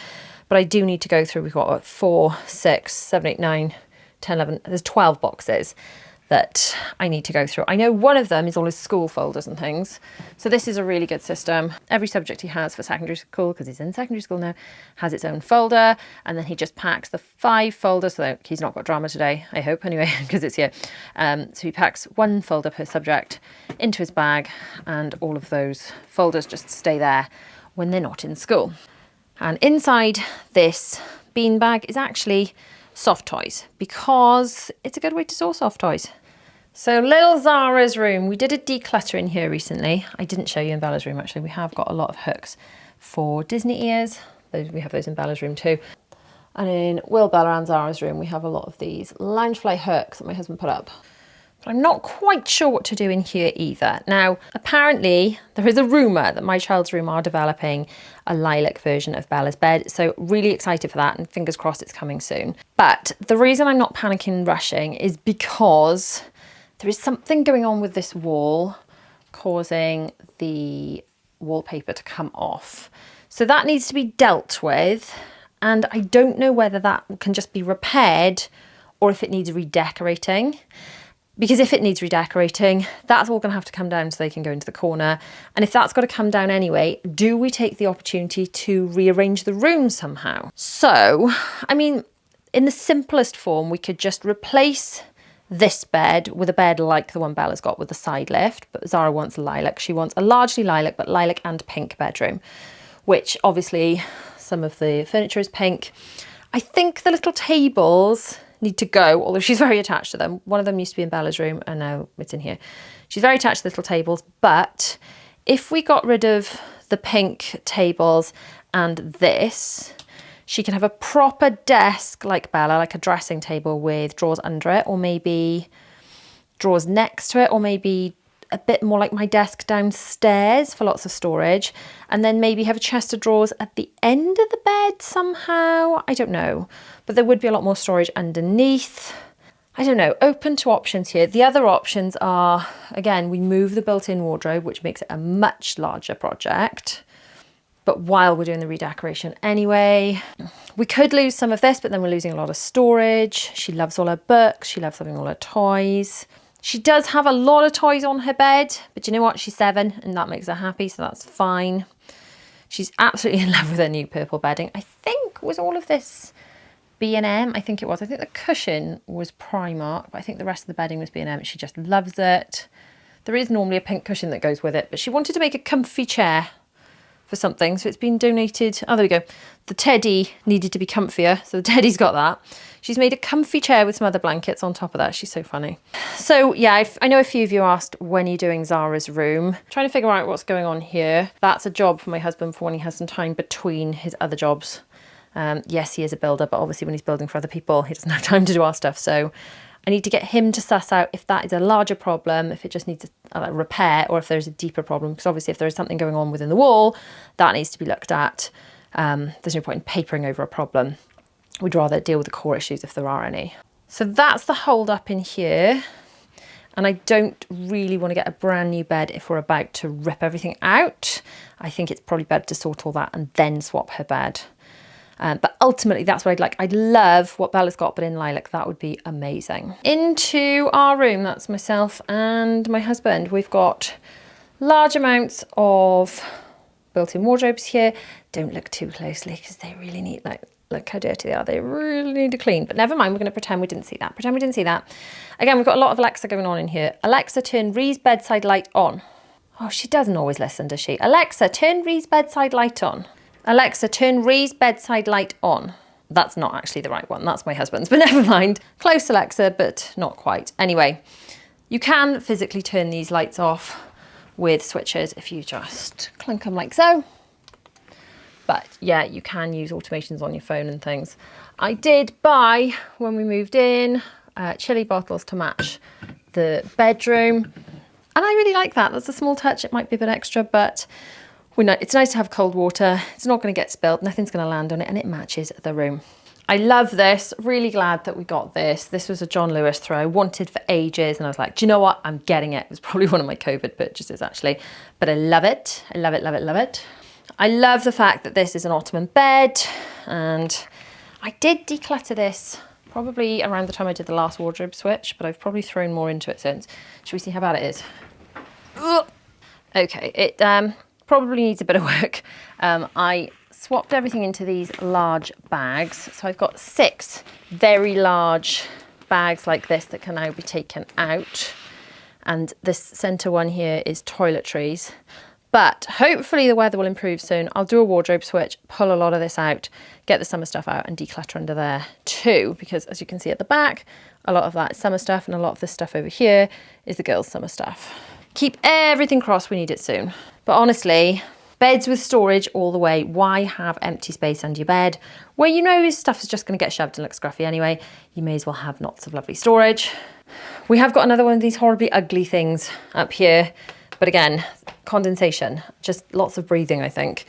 A: But I do need to go through, we've got 4, 6, 7, 8, 9, 10, 11, there's 12 boxes that I need to go through. I know one of them is all his school folders and things. So this is a really good system. Every subject he has for secondary school, because he's in secondary school now, has its own folder. And then he just packs the 5 folders. So he's not got drama today, I hope anyway, because it's here. So he packs 1 folder per subject into his bag, and all of those folders just stay there when they're not in school. And inside this bean bag is actually soft toys, because it's a good way to store soft toys. So little Zara's room, we did a declutter in here recently. I didn't show you in Bella's room actually. We have got a lot of hooks for Disney ears. We have those in Bella's room too. And in Will, Bella and Zara's room, we have a lot of these Loungefly hooks that my husband put up. But I'm not quite sure what to do in here either. Now, apparently there is a rumour that my child's room are developing a lilac version of Bella's bed. So really excited for that and fingers crossed it's coming soon. But the reason I'm not panicking and rushing is because there is something going on with this wall causing the wallpaper to come off. So that needs to be dealt with. And I don't know whether that can just be repaired or if it needs redecorating. Because if it needs redecorating, that's all going to have to come down so they can go into the corner. And if that's got to come down anyway, do we take the opportunity to rearrange the room somehow? So, I mean, in the simplest form, we could just replace this bed with a bed like the one Bella's got with the side lift. But Zara wants lilac. She wants a largely lilac, but lilac and pink bedroom, which obviously some of the furniture is pink. I think the little tables need to go, although she's very attached to them. One of them used to be in Bella's room and now it's in here. She's very attached to the little tables, but if we got rid of the pink tables and this, she can have a proper desk like Bella, like a dressing table with drawers under it, or maybe drawers next to it, or maybe a bit more like my desk downstairs for lots of storage, and then maybe have a chest of drawers at the end of the bed somehow. I don't know, but there would be a lot more storage underneath. I don't know, open to options here. The other options are, again, we move the built-in wardrobe, which makes it a much larger project, but while we're doing the redecoration anyway. We could lose some of this, but then we're losing a lot of storage. She loves all her books, she loves having all her toys. She does have a lot of toys on her bed, but you know what? She's 7 and that makes her happy, so that's fine. She's absolutely in love with her new purple bedding. I think, was all of this B&M? I think it was. I think the cushion was Primark, but I think the rest of the bedding was B&M. She just loves it. There is normally a pink cushion that goes with it, but she wanted to make a comfy chair for something, so it's been donated. Oh, there we go. The teddy needed to be comfier, so the teddy's got that. She's made a comfy chair with some other blankets on top of that. She's so funny. So yeah, I know a few of you asked when you're doing Zara's room. I'm trying to figure out what's going on here. That's a job for my husband for when he has some time between his other jobs. Yes, he is a builder, but obviously when he's building for other people, he doesn't have time to do our stuff. So I need to get him to suss out if that is a larger problem, if it just needs a repair, or if there's a deeper problem. Because obviously if there is something going on within the wall, that needs to be looked at. There's no point in papering over a problem. We'd rather deal with the core issues if there are any. So that's the hold up in here. And I don't really want to get a brand new bed if we're about to rip everything out. I think it's probably better to sort all that and then swap her bed. But ultimately, that's what I'd like. I'd love what Bella's got, but in lilac, that would be amazing. Into our room, that's myself and my husband. We've got large amounts of built-in wardrobes here. Don't look too closely because they really need, like, look how dirty they are. They really need to clean, but never mind. We're going to pretend we didn't see that. Pretend we didn't see that. Again, we've got a lot of Alexa going on in here. Alexa, turn Ree's bedside light on. Oh, she doesn't always listen, does she? Alexa, turn Ree's bedside light on. Alexa, turn Ree's bedside light on. That's not actually the right one. That's my husband's, but never mind. Close, Alexa, but not quite. Anyway, you can physically turn these lights off with switches if you just clunk them like so. But yeah, you can use automations on your phone and things. I did buy, when we moved in, chili bottles to match the bedroom. And I really like that. That's a small touch. It might be a bit extra, but it's nice to have cold water. It's not going to get spilled. Nothing's going to land on it, and it matches the room. I love this. Really glad that we got this. This was a John Lewis throw I wanted for ages, and I was like, do you know what? I'm getting it. It was probably one of my COVID purchases, actually. But I love it. I love it, love it, love it. I love the fact that this is an ottoman bed, and I did declutter this probably around the time I did the last wardrobe switch, but I've probably thrown more into it since. Should we see how bad it is? Ugh. Okay, it probably needs a bit of work. I swapped everything into these large bags. So I've got 6 very large bags like this that can now be taken out. And this center one here is toiletries. But hopefully the weather will improve soon. I'll do a wardrobe switch, pull a lot of this out, get the summer stuff out and declutter under there too. Because as you can see at the back, a lot of that is summer stuff and a lot of this stuff over here is the girls' summer stuff. Keep everything crossed, we need it soon. But honestly, Beds with storage all the way. Why have empty space under your bed where you know stuff is just going to get shoved and look scruffy anyway? You may as well have lots of lovely storage. We have got another one of these horribly ugly things up here, but again, condensation, just lots of breathing, I think.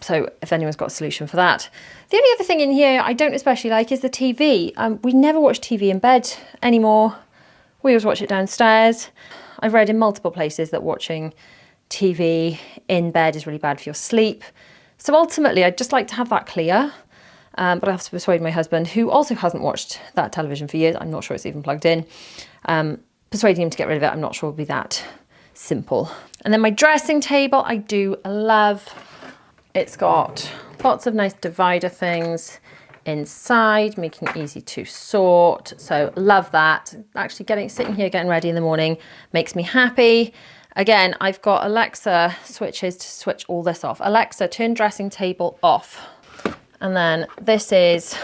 A: So if anyone's got a solution for that. The only other thing in here I don't especially like is the TV. We never watch TV in bed anymore. We always watch it downstairs. I've read in multiple places that watching TV in bed is really bad for your sleep. So ultimately, I'd just like to have that clear. But I have to persuade my husband, who also hasn't watched that television for years. I'm not sure it's even plugged in. Persuading him to get rid of it, I'm not sure will be that simple. And then my dressing table, I do love. It's got lots of nice divider things inside, making it easy to sort. So love that. Actually sitting here getting ready in the morning makes me happy. Again, I've got Alexa switches to switch all this off. Alexa, turn dressing table off. And then this is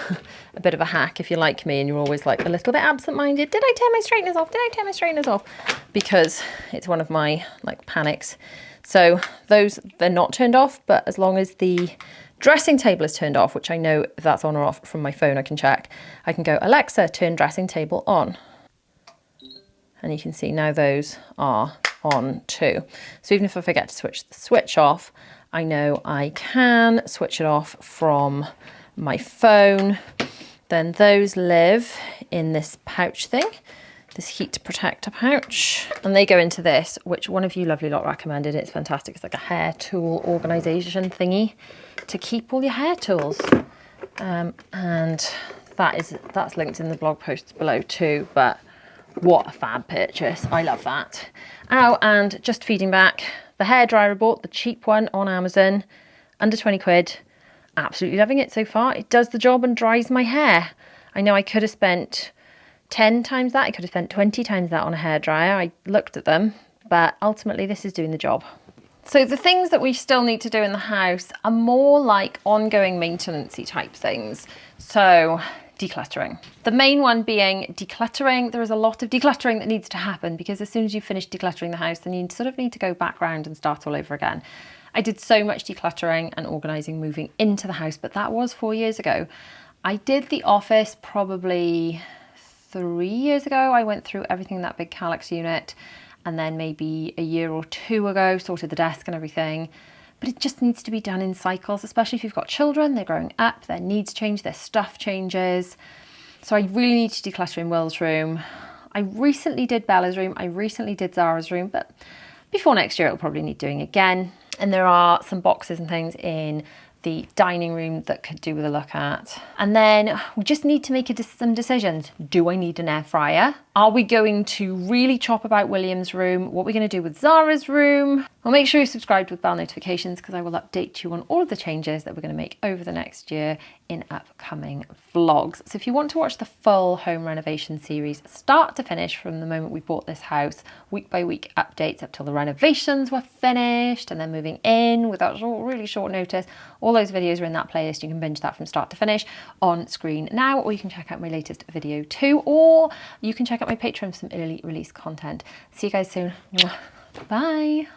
A: a bit of a hack if you're like me and you're always like a little bit absent-minded. Did I turn my straighteners off? Did I turn my straighteners off? Because it's one of my like panics. So those, they're not turned off, but as long as the dressing table is turned off, which I know if that's on or off from my phone, I can check. I can go, Alexa, turn dressing table on. And you can see now those are on too. So even if I forget to switch the switch off, I know I can switch it off from my phone. Then those live in this pouch thing, this heat protector pouch. And they go into this, which one of you lovely lot recommended. It's fantastic. It's like a hair tool organization thingy to keep all your hair tools. And that's linked in the blog posts below too, but what a fab purchase. I love that. Oh, and just feeding back, the hairdryer I bought, the cheap one on Amazon, under 20 quid. Absolutely loving it so far. It does the job and dries my hair. I know I could have spent 10 times that. I could have spent 20 times that on a hairdryer. I looked at them, but ultimately this is doing the job. So the things that we still need to do in the house are more like ongoing maintenance-y type things. So decluttering. The main one being decluttering. There is a lot of decluttering that needs to happen because as soon as you finish decluttering the house, then you sort of need to go back round and start all over again. I did so much decluttering and organising moving into the house, but that was 4 years ago. I did the office probably 3 years ago. I went through everything in that big Kallax unit, and then maybe a year or two ago sorted the desk and everything. But it just needs to be done in cycles, especially if you've got children, they're growing up, their needs change, their stuff changes. So I really need to declutter in Will's room. I recently did Bella's room, I recently did Zara's room, but before next year it'll probably need doing again. And there are some boxes and things in the dining room that could do with a look at. And then we just need to make some decisions. Do I need an air fryer? Are we going to really chop about William's room? What are we going to do with Zara's room? Well, make sure you're subscribed with bell notifications because I will update you on all of the changes that we're going to make over the next year in upcoming vlogs. So if you want to watch the full home renovation series start to finish from the moment we bought this house, week by week updates up till the renovations were finished and then moving in with that really short notice, all those videos are in that playlist. You can binge that from start to finish on screen now, or you can check out my latest video too, or you can check out my Patreon for some early release content. See you guys soon. Bye.